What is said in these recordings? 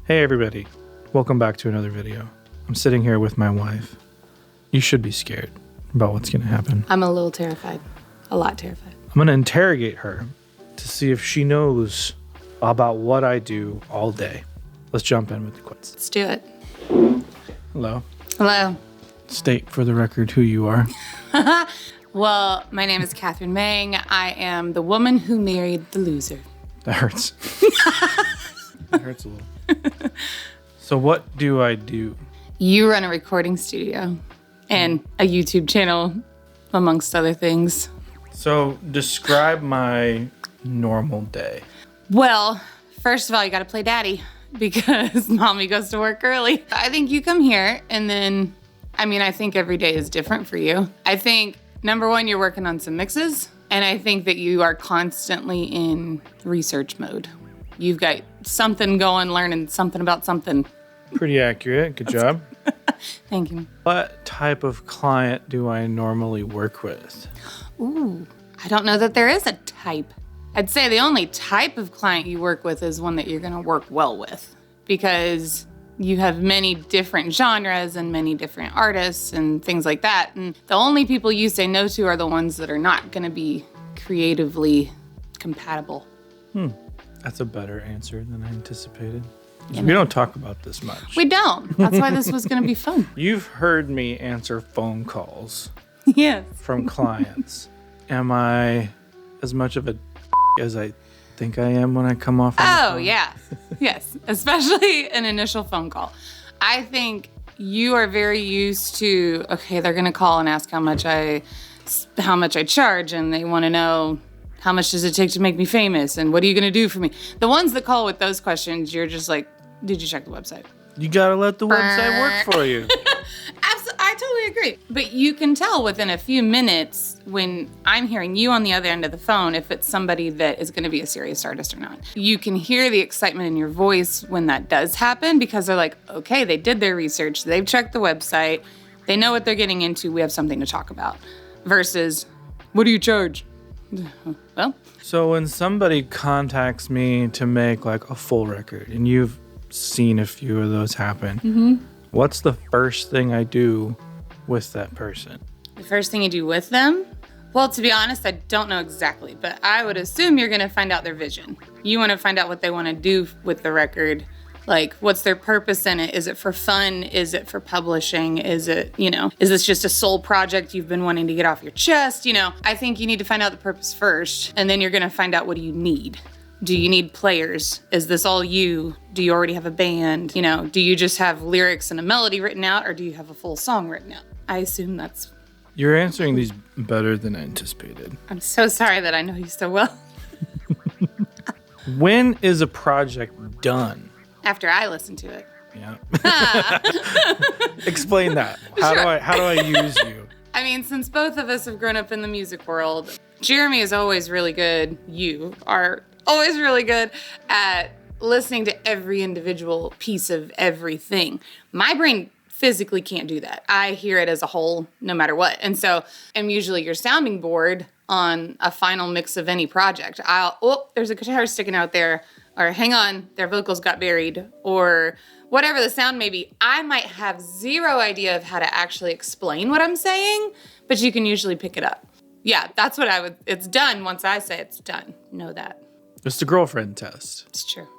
Hey everybody, welcome back to another video. I'm sitting here with my wife. You should be scared about what's going to happen. I'm a little terrified, a lot terrified. I'm going to interrogate her to see if she knows about what I do all day. Let's jump in with the quiz. Let's do it. Hello. Hello. State for the record who you are. Well, my name is Catherine Mang. I am the woman who married the loser. That hurts. That hurts a little. So what do I do? You run a recording studio and a YouTube channel, amongst other things. So describe my normal day. Well, first of all, you got to play daddy because mommy goes to work early. I think you come here and then, I think every day is different for you. I think, number one, you're working on some mixes. And I think that you are constantly in research mode. You've got something going, learning something about something. Pretty accurate. Good job. Thank you. What type of client do I normally work with? Ooh, I don't know that there is a type. I'd say the only type of client you work with is one that you're going to work well with because you have many different genres and many different artists and things like that. And the only people you say no to are the ones that are not going to be creatively compatible. That's a better answer than I anticipated. We don't talk about this much. We don't. That's why this was going to be fun. You've heard me answer phone calls Yes. from clients. Am I as much of a as I think I am when I come off on the Oh, phone? yeah. Yes. Especially an initial phone call. I think you are very used to, okay, they're going to call and ask how much I charge, and they want to know how much does it take to make me famous, and what are you going to do for me? The ones that call with those questions, you're just like, did you check the website? You gotta let the website work for you. Absolutely, I totally agree. But you can tell within a few minutes when I'm hearing you on the other end of the phone if it's somebody that is going to be a serious artist or not. You can hear the excitement in your voice when that does happen because they're like, okay, they did their research, they've checked the website, they know what they're getting into, we have something to talk about. Versus, what do you charge? Well. So when somebody contacts me to make like a full record, and you've seen a few of those happen, what's the first thing I do with that person? The first thing you do with them? Well, to be honest, I don't know exactly, but I would assume you're going to find out their vision. You want to find out what they want to do with the record. Like, what's their purpose in it? Is it for fun? Is it for publishing? Is it, is this just a soul project you've been wanting to get off your chest? I think you need to find out the purpose first, and then you're going to find out what do you need. Do you need players? Is this all you? Do you already have a band? Do you just have lyrics and a melody written out, or do you have a full song written out? I assume that's... You're answering these better than I anticipated. I'm so sorry that I know you so well. When is a project done? After I listen to it. Yeah. Explain that. How do I use you? Since both of us have grown up in the music world, Jeremy is always really good. You are always really good at listening to every individual piece of everything. My brain physically can't do that. I hear it as a whole, no matter what. And so I'm usually your sounding board on a final mix of any project. There's a guitar sticking out there. Or hang on, their vocals got buried, or whatever the sound may be. I might have zero idea of how to actually explain what I'm saying, but you can usually pick it up. Yeah, that's what it's done once I say it's done. Know that. It's the girlfriend test. It's true.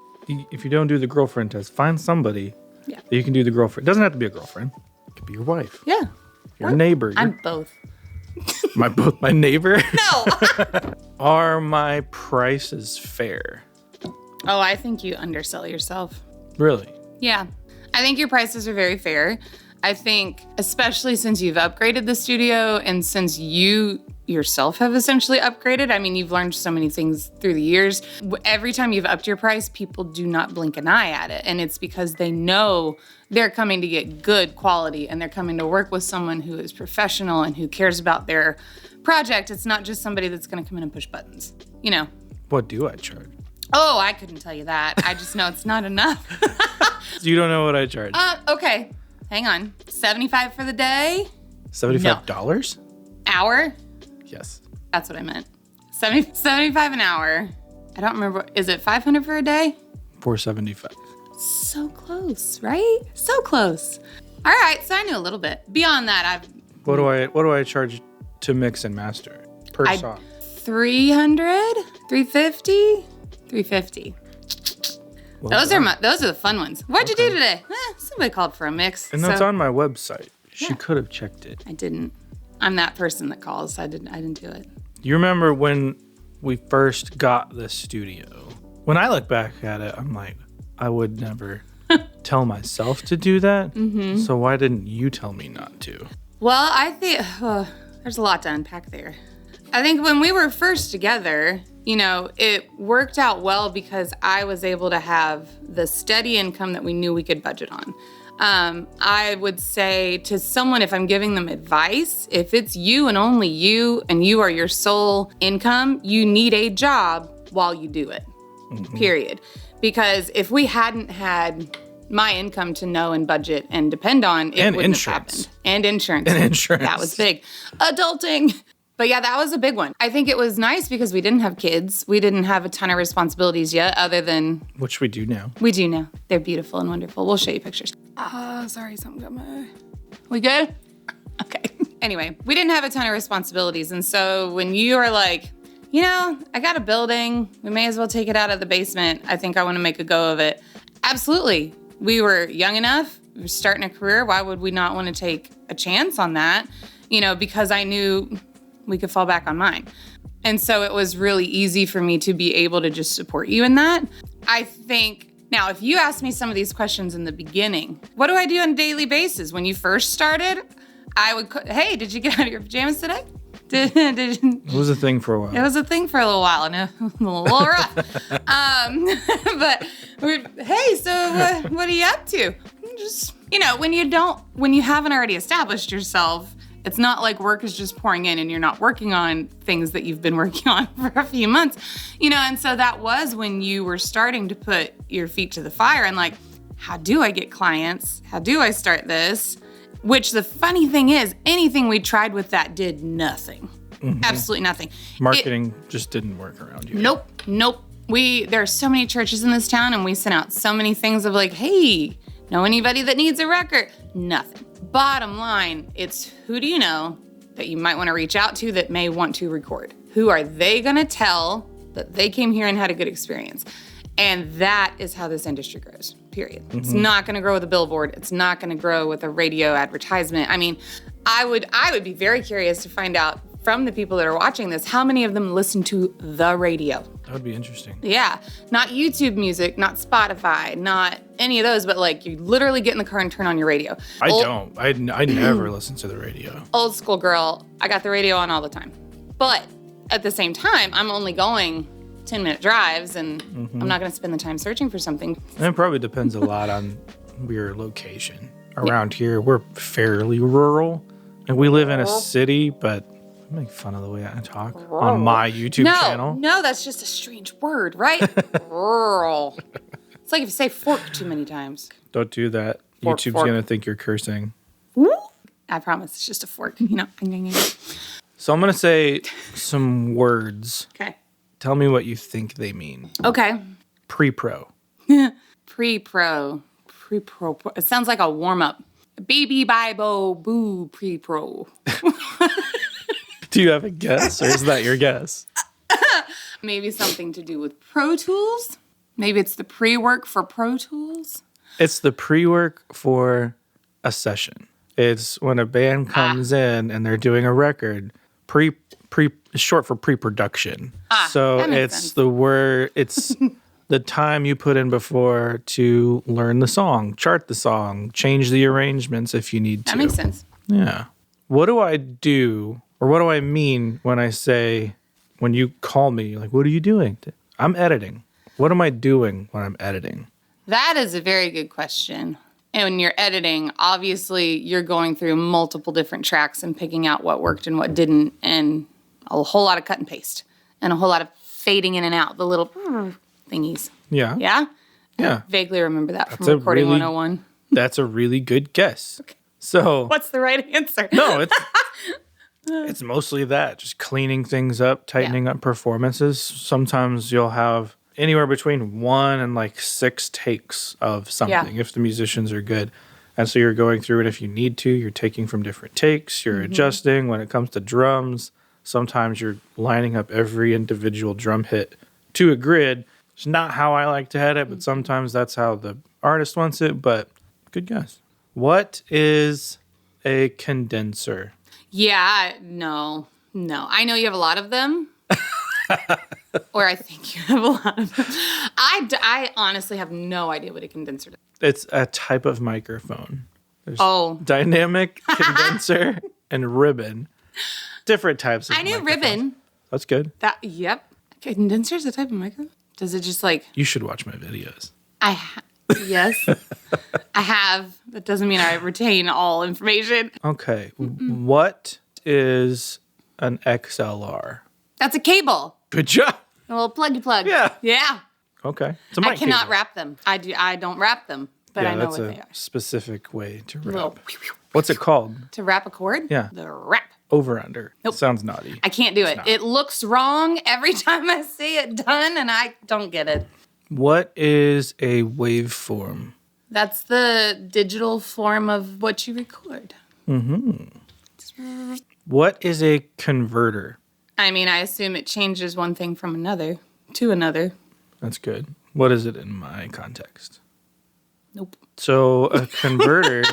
If you don't do the girlfriend test, find somebody that you can do the girlfriend. It doesn't have to be a girlfriend. It could be your wife. Yeah. Your neighbor. I'm both. My neighbor? No. Are my prices fair? Oh, I think you undersell yourself. Really? Yeah. I think your prices are very fair. I think, especially since you've upgraded the studio and since you yourself have essentially upgraded, you've learned so many things through the years. Every time you've upped your price, people do not blink an eye at it. And it's because they know they're coming to get good quality and they're coming to work with someone who is professional and who cares about their project. It's not just somebody that's going to come in and push buttons, What do I charge? Oh, I couldn't tell you that. I just know it's not enough. You don't know what I charge? Okay. Hang on. $75 for the day? $75? Hour? Yes. That's what I meant. $75 an hour. I don't remember. Is it $500 for a day? $475. So close, right? So close. All right, so I knew a little bit. Beyond that, What do I charge to mix and master per song? 300, 350, 350. Well, Those are the fun ones. What'd you do today? Somebody called for a mix. And that's on my website. She could have checked it. I didn't. I'm that person that calls. I didn't do it. You remember when we first got this studio? When I look back at it, I'm like, I would never tell myself to do that. Mm-hmm. So why didn't you tell me not to? Well, I think there's a lot to unpack there. I think when we were first together, it worked out well because I was able to have the steady income that we knew we could budget on. I would say to someone, if I'm giving them advice, if it's you and only you, and you are your sole income, you need a job while you do it, period. Because if we hadn't had my income to know and budget and depend on, it wouldn't have happened. And insurance. That was big. Adulting. But yeah, that was a big one. I think it was nice because we didn't have kids. We didn't have a ton of responsibilities yet other than... Which we do now. We do now. They're beautiful and wonderful. We'll show you pictures. Sorry, something got my eye. We good? Okay. Anyway, we didn't have a ton of responsibilities. And so when you are like, I got a building. We may as well take it out of the basement. I think I want to make a go of it. Absolutely. We were young enough. We were starting a career. Why would we not want to take a chance on that? Because I knew we could fall back on mine. And so it was really easy for me to be able to just support you in that. I think, now, if you asked me some of these questions in the beginning, what do I do on a daily basis? When you first started, I would, hey, did you get out of your pajamas today? It was a thing for a while. It was a thing for a little while, and a little rough. But hey, so what are you up to? Just, when you haven't already established yourself, it's not like work is just pouring in and you're not working on things that you've been working on for a few months, and so that was when you were starting to put your feet to the fire and like, how do I get clients? How do I start this? Which the funny thing is, anything we tried with that did nothing. Mm-hmm. Absolutely nothing. Marketing just didn't work around here. Nope. There are so many churches in this town and we sent out so many things of like, hey, know anybody that needs a record? Nothing. Bottom line, it's who do you know that you might want to reach out to that may want to record? Who are they going to tell that they came here and had a good experience? And that is how this industry grows, period. Mm-hmm. It's not going to grow with a billboard. It's not going to grow with a radio advertisement. I mean, I would be very curious to find out from the people that are watching this, how many of them listen to the radio? That would be interesting. Yeah. Not YouTube music, not Spotify, not any of those, but like you literally get in the car and turn on your radio. I don't. I never listen to the radio. Old school girl. I got the radio on all the time. But at the same time, I'm only going 10-minute drives and I'm not going to spend the time searching for something. And it probably depends a lot on your location. Around here, we're fairly rural. And we live in a city, but I make fun of the way I talk on my YouTube channel. No, that's just a strange word, right? Rural. It's like if you say fork too many times. Don't do that. Fork, YouTube's fork. going to think you're cursing. I promise, it's just a fork, So I'm going to say some words. Okay. Tell me what you think they mean. Okay. Pre-pro. Pre-pro. Pre-pro. It sounds like a warm-up. Baby Bible boo pre-pro. Do you have a guess, or is that your guess? Maybe something to do with Pro Tools? Maybe it's the pre-work for Pro Tools? It's the pre-work for a session. It's when a band comes in and they're doing a record. It's short for pre-production. So it's sense. the word, it's the time you put in before to learn the song, chart the song, change the arrangements if you need to. That makes sense. Yeah. What do I do, or what do I mean when I say, when you call me, like, what are you doing? I'm editing. What am I doing when I'm editing? That is a very good question. And when you're editing, obviously you're going through multiple different tracks and picking out what worked and what didn't, and a whole lot of cut and paste, and a whole lot of fading in and out, the little thingies. Yeah. Yeah? Yeah. I vaguely remember that from Recording 101. That's a really good guess. Okay. So what's the right answer? No, it's mostly that, just cleaning things up, tightening up performances. Sometimes you'll have anywhere between 1 and like 6 takes of something if the musicians are good. And so you're going through it if you need to. You're taking from different takes. You're adjusting. When it comes to drums, sometimes you're lining up every individual drum hit to a grid. It's not how I like to hit it, but sometimes that's how the artist wants it. But good guess. What is a condenser? Yeah, no. I know you have a lot of them. Or I think you have a lot of them. I honestly have no idea what a condenser is. It's a type of microphone. There's dynamic, condenser, and ribbon. Different types of I knew ribbon. That's good. Yep. Condenser is a type of microphone? Does it just like... You should watch my videos. Yes. I have. That doesn't mean I retain all information. Okay. What is an XLR? That's a cable. Good job. A little plug. Yeah. Yeah. Okay. It's a mic I cannot cable. wrap them. I don't wrap them, but I know what they are. That's a specific way to wrap. Little, What's it called? to wrap a cord? Yeah. The wrap. Over under. Nope. Sounds naughty. I can't do it. It looks wrong every time I see it done, and I don't get it. What is a waveform? That's the digital form of what you record. What is a converter? I mean, I assume it changes one thing from another to another. That's good. What is it in my context? Nope. So a converter,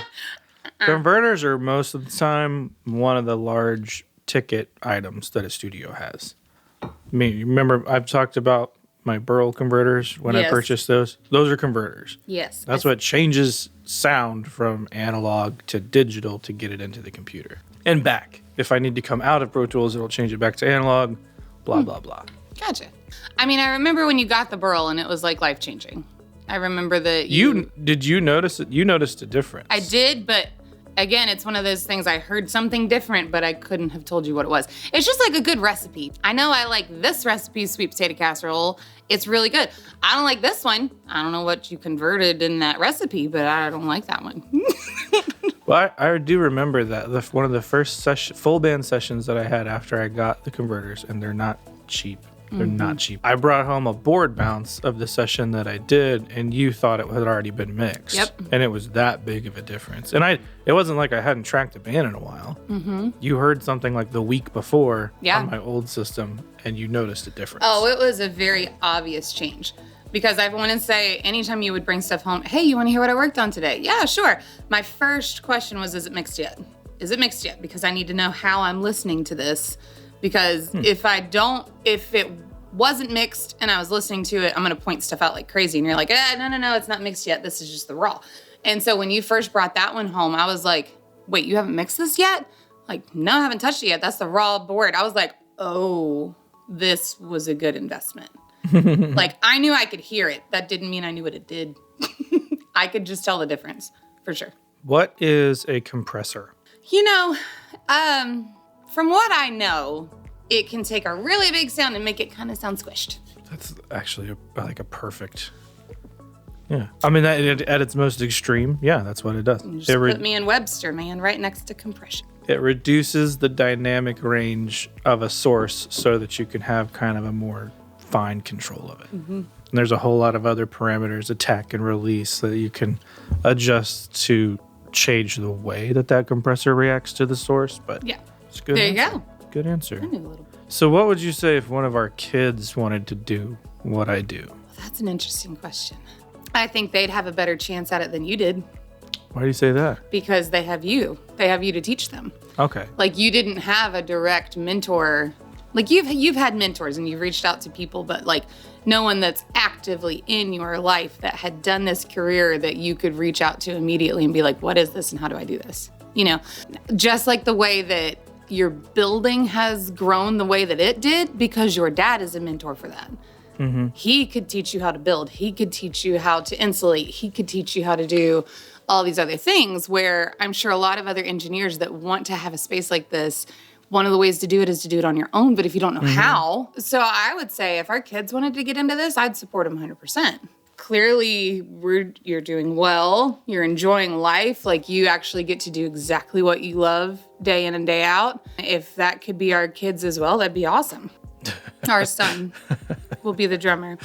converters are most of the time one of the large ticket items that a studio has. I mean, remember I've talked about my Burl converters when I purchased those? Those are converters. Yes. That's what changes sound from analog to digital to get it into the computer. And back. If I need to come out of Pro Tools, it'll change it back to analog, blah, blah, blah. Gotcha. I mean, I remember when you got the Burl and it was like life-changing. I remember that Did you notice it? You noticed a difference. I did, but again, it's one of those things I heard something different, but I couldn't have told you what it was. It's just like a good recipe. I know I like this recipe, sweet potato casserole. It's really good. I don't like this one. I don't know what you converted in that recipe, but I don't like that one. Well, I do remember that. One of the first full band sessions that I had after I got the converters, and they're not cheap. They're not cheap. I brought home a board bounce of the session that I did, and you thought it had already been mixed. Yep. And it was that big of a difference. And it wasn't like I hadn't tracked the band in a while. You heard something like the week before on my old system, and you noticed a difference. Oh, it was a very obvious change. Because I want to say, anytime you would bring stuff home, hey, you want to hear what I worked on today? Yeah, sure. My first question was, is it mixed yet? Is it mixed yet? Because I need to know how I'm listening to this. Because if it wasn't mixed and I was listening to it, I'm going to point stuff out like crazy. And you're like, no, it's not mixed yet. This is just the raw. And so when you first brought that one home, I was like, wait, you haven't mixed this yet? Like, no, I haven't touched it yet. That's the raw board. I was like, oh, this was a good investment. Like, I knew I could hear it. That didn't mean I knew what it did. I could just tell the difference, for sure. What is a compressor? You know, from what I know, it can take a really big sound and make it kind of sound squished. That's actually like a perfect... Yeah. I mean, at its most extreme, that's what it does. You just put me in Webster, man, right next to compression. It reduces the dynamic range of a source so that you can have kind of a more fine control of it. And there's a whole lot of other parameters, attack and release, that you can adjust to change the way that compressor reacts to the source. But it's good. There you go. Good answer. I knew a little bit. So what would you say if one of our kids wanted to do what I do? That's an interesting question. I think they'd have a better chance at it than you did. Why do you say that? Because they have you. They have you to teach them. Okay. Like, you didn't have a direct mentor. Like, you've had mentors and you've reached out to people, but like no one that's actively in your life that had done this career that you could reach out to immediately and be like, what is this and how do I do this? You know, just like the way that your building has grown the way that it did because your dad is a mentor for that. He could teach you how to build. He could teach you how to insulate. He could teach you how to do all these other things, where I'm sure a lot of other engineers that want to have a space like this, one of the ways to do it is to do it on your own, but if you don't know how. So I would say if our kids wanted to get into this, I'd support them 100%. Clearly, you're doing well. You're enjoying life. Like, you actually get to do exactly what you love day in and day out. If that could be our kids as well, that'd be awesome. Our son. will be the drummer.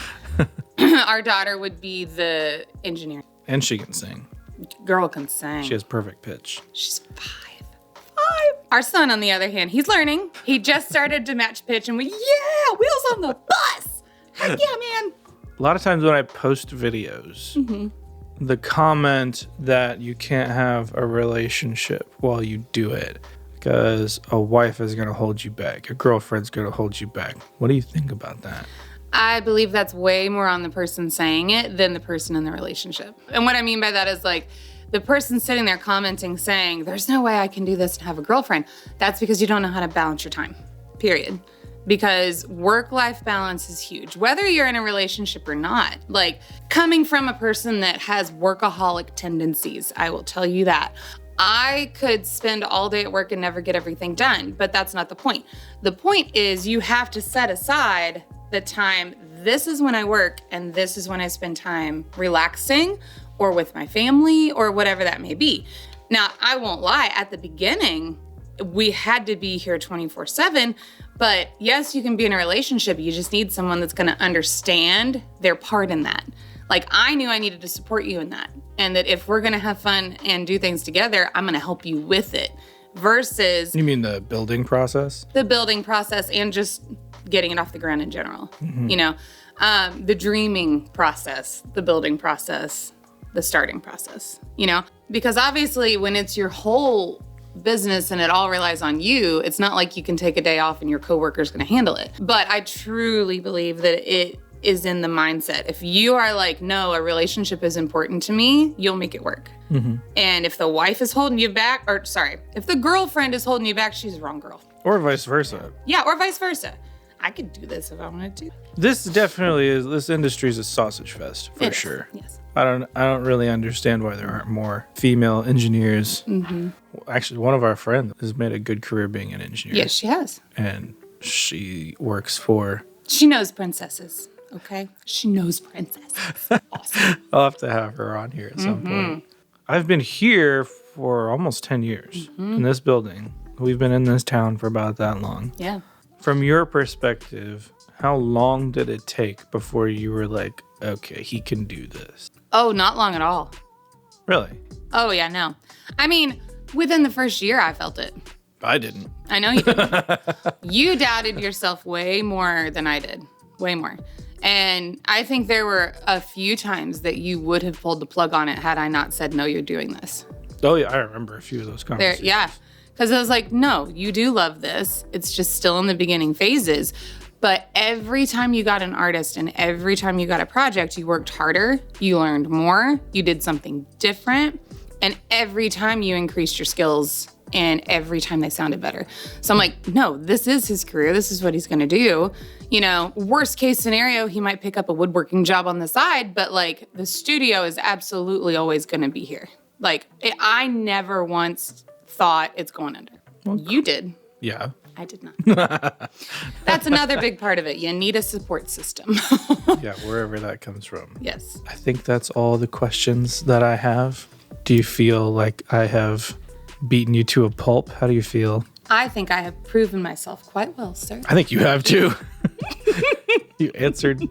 Our daughter would be the engineer. And she can sing. Girl can sing. She has perfect pitch. She's 5. Our son, on the other hand, he's learning. He just started to match pitch and wheels on the bus. Heck yeah, man. A lot of times when I post videos, the comment that you can't have a relationship while you do it because a wife is going to hold you back. Your girlfriend's going to hold you back. What do you think about that? I believe that's way more on the person saying it than the person in the relationship. And what I mean by that is like the person sitting there commenting saying, there's no way I can do this and have a girlfriend. That's because you don't know how to balance your time, period. Because work-life balance is huge, whether you're in a relationship or not. Like coming from a person that has workaholic tendencies, I will tell you that. I could spend all day at work and never get everything done, but that's not the point. The point is you have to set aside the time, this is when I work and this is when I spend time relaxing or with my family or whatever that may be. Now, I won't lie, at the beginning, we had to be here 24/7, but yes, you can be in a relationship. You just need someone that's gonna understand their part in that. Like I knew I needed to support you in that. And that if we're gonna have fun and do things together, I'm gonna help you with it. Versus— You mean the building process? The building process and just getting it off the ground in general. You know, the dreaming process, the building process, the starting process, you know? Because obviously when it's your whole business and it all relies on you, it's not like you can take a day off and your coworker's gonna handle it. But I truly believe that it is in the mindset. If you are like, no, a relationship is important to me, you'll make it work. And if the wife is holding you back, if the girlfriend is holding you back, she's the wrong girl. Or vice versa. Yeah, or vice versa. I could do this if I wanted to. This industry is a sausage fest for sure. Yes. I don't really understand why there aren't more female engineers. Actually, one of our friends has made a good career being an engineer. Yes, she has. And she works for... She knows princesses, okay? She knows princesses. Awesome. I'll have to have her on here at some point. I've been here for almost 10 years in this building. We've been in this town for about that long. Yeah. From your perspective, how long did it take before you were like, okay, he can do this? Oh, not long at all. Really? Oh, yeah, no. I mean, within the first year, I felt it. I didn't. I know you didn't. You doubted yourself way more than I did. Way more. And I think there were a few times that you would have pulled the plug on it had I not said, no, you're doing this. Oh, yeah, I remember a few of those conversations. Yeah. Because I was like, no, you do love this. It's just still in the beginning phases. But every time you got an artist and every time you got a project, you worked harder, you learned more, you did something different, and every time you increased your skills and every time they sounded better. So I'm like, no, this is his career. This is what he's going to do. You know, worst case scenario, he might pick up a woodworking job on the side, but like the studio is absolutely always going to be here. Like I never once thought it's going under. Well, you did. Yeah. I did not. That's another big part of it. You need a support system. Yeah, wherever that comes from. Yes. I think that's all the questions that I have. Do you feel like I have beaten you to a pulp? How do you feel? I think I have proven myself quite well, sir. I think you have too. You answered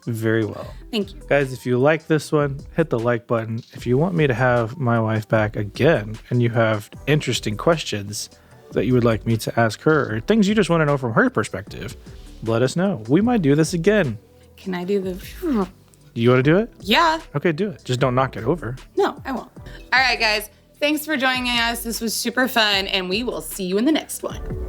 very well. Thank you. Guys, if you like this one, hit the like button. If you want me to have my wife back again and you have interesting questions that you would like me to ask her or things you just want to know from her perspective, let us know. We might do this again. Can I do the... You want to do it? Yeah. Okay, do it. Just don't knock it over. No, I won't. All right, guys. Thanks for joining us. This was super fun, and we will see you in the next one.